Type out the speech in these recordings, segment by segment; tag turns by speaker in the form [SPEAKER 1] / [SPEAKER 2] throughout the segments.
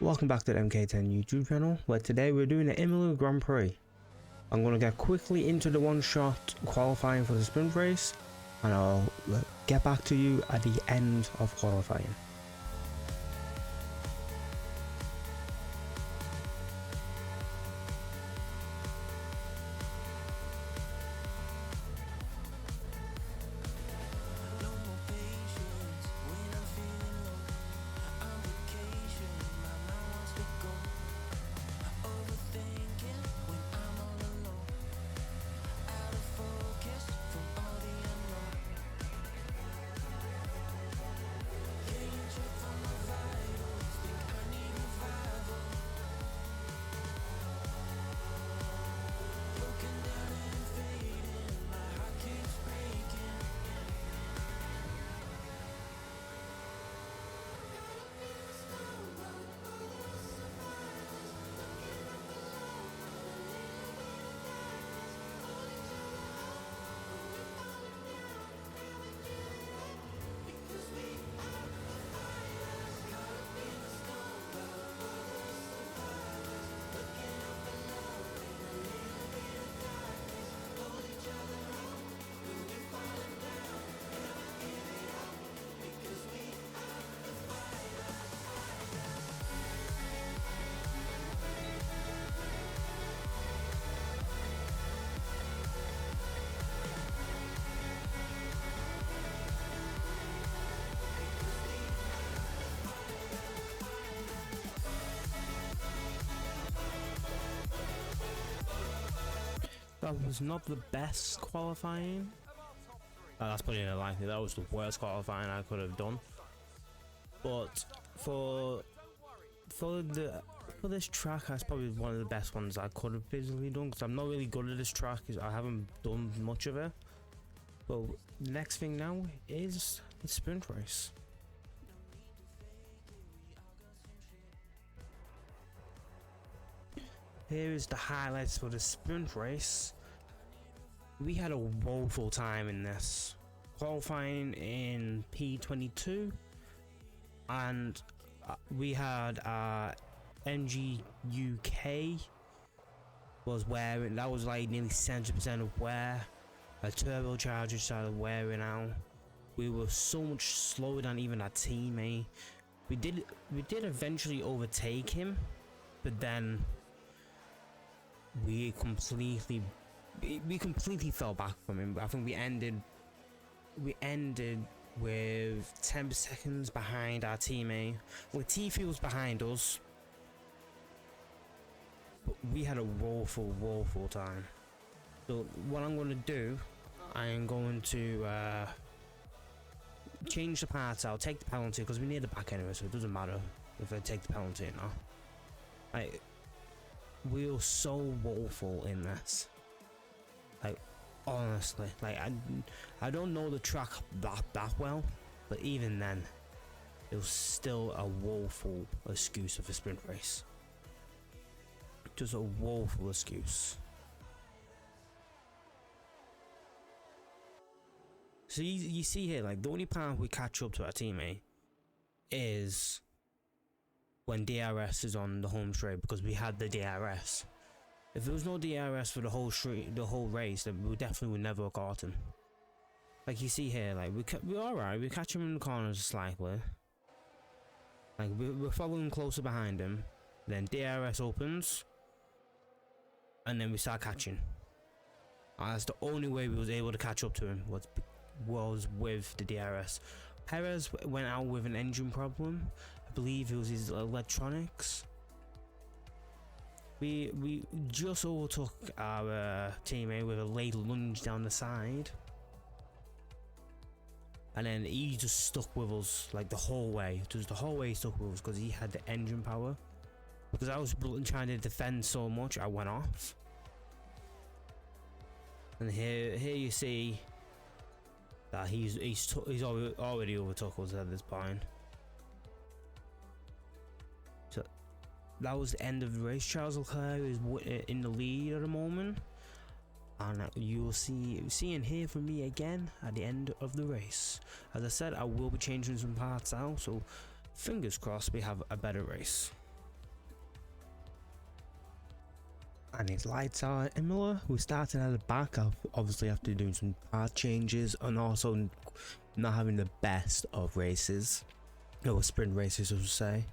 [SPEAKER 1] Welcome back to the MK10 YouTube channel, where today we're doing the Imola Grand Prix. I'm going to get quickly into the one-shot qualifying for the sprint race, and I'll get back to you at the end of qualifying. That was not the best qualifying. That's putting it lightly. That was the worst qualifying I could have done. But for this track, that's probably one of the best ones I could have physically done, because I'm not really good at this track. I haven't done much of it. But the next thing now is the sprint race. Here is the highlights for the sprint race. We had a woeful time in this, qualifying in P22, and we had MG UK was wearing, that was like nearly 70% of wear. A turbocharger started wearing out. We were so much slower than even our teammate. We did eventually overtake him, but then we completely fell back from him. I think we ended with 10 seconds behind our teammate. Well, Tifu was behind us, but we had a woeful time. So what I'm going to do, I am going to change the parts out, take the penalty, because we need the back anyway, so it doesn't matter if I take the penalty or not. We were so woeful in this. Like, honestly, like I don't know the track that well, but even then, it was still a woeful excuse of a sprint race. Just a woeful excuse. So you see here, like, the only part we catch up to our teammate is when DRS is on the home straight, because we had the DRS. If there was no DRS for the whole race, then we definitely would never have got him. Like you see here, like we're alright. We catch him in the corners slightly. Like we're following closer behind him. Then DRS opens, and then we start catching. And that's the only way we was able to catch up to him was with the DRS. Perez went out with an engine problem. I believe it was his electronics. We just overtook our teammate with a late lunge down the side, and then he just stuck with us like the whole way. Just the whole way he stuck with us because he had the engine power. Because I was trying to defend so much, I went off. And here you see that he's already overtook us at this point. So that was the end of the race. Charles Leclerc is in the lead at the moment, and you will see and hear from me again at the end of the race. As I said, I will be changing some parts out, so fingers crossed we have a better race. and his lights are Imola. We started at the back, obviously after doing some part changes and also not having the best of races, or sprint races I should say.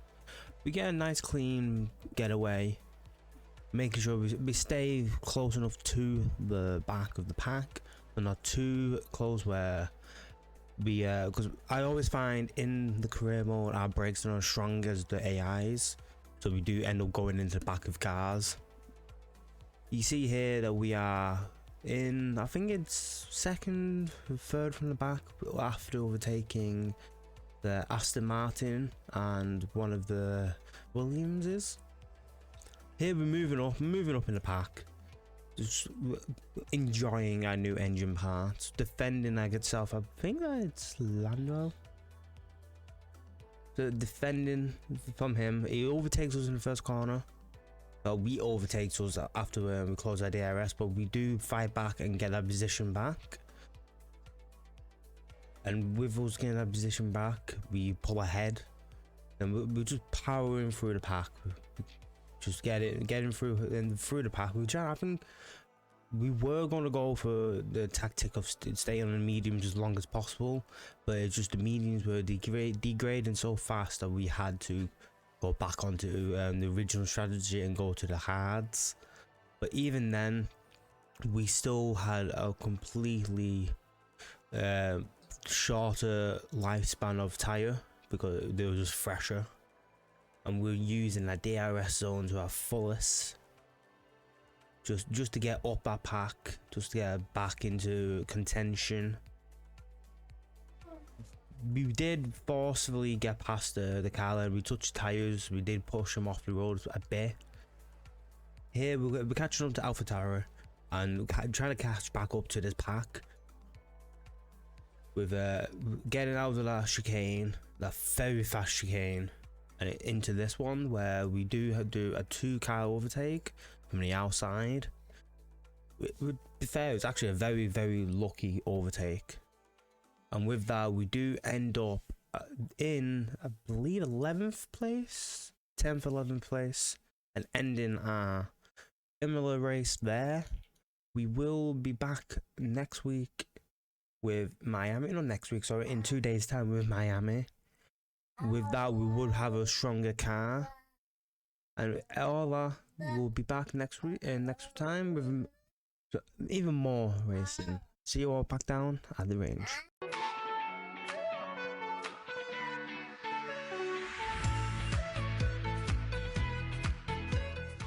[SPEAKER 1] We get a nice clean getaway, making sure we stay close enough to the back of the pack, but not too close where we because I always find in the career mode our brakes are not as strong as the AIs, so we do end up going into the back of cars. You see here that we are in, I think it's second, third from the back after overtaking the Aston Martin and one of the Williamses. Here we're moving up in the pack, just enjoying our new engine parts, defending like itself. I think that it's Lando. So defending from him, he overtakes us in the first corner. We overtake us after we close our DRS, but we do fight back and get our position back. And with us getting our position back, we pull ahead, and we're just powering through the pack, just getting through and through the pack. I think we were going to go for the tactic of staying on the mediums as long as possible, but it's just the mediums were degrading so fast that we had to go back onto the original strategy and go to the hards. But even then, we still had a completely shorter lifespan of tire because they were just fresher, and we were using that DRS zone to our fullest, just to get up our pack, just to get back into contention. We did forcefully get past the car, and we touched tires. We did push them off the road a bit. Here we're catching up to AlphaTauri and trying to catch back up to this pack with getting out of that chicane, that very fast chicane, and into this one where we do a 2-car overtake from the outside. To be fair, it's actually a very, very lucky overtake. And with that, we do end up in, I believe, 11th place, 10th, 11th place, and ending our Imola race there. We will be back next week with Miami, not next week, sorry, in 2 days' time with Miami. With that, we would have a stronger car, and Ola will be back next week and next time with even more racing. See you all back down at the range.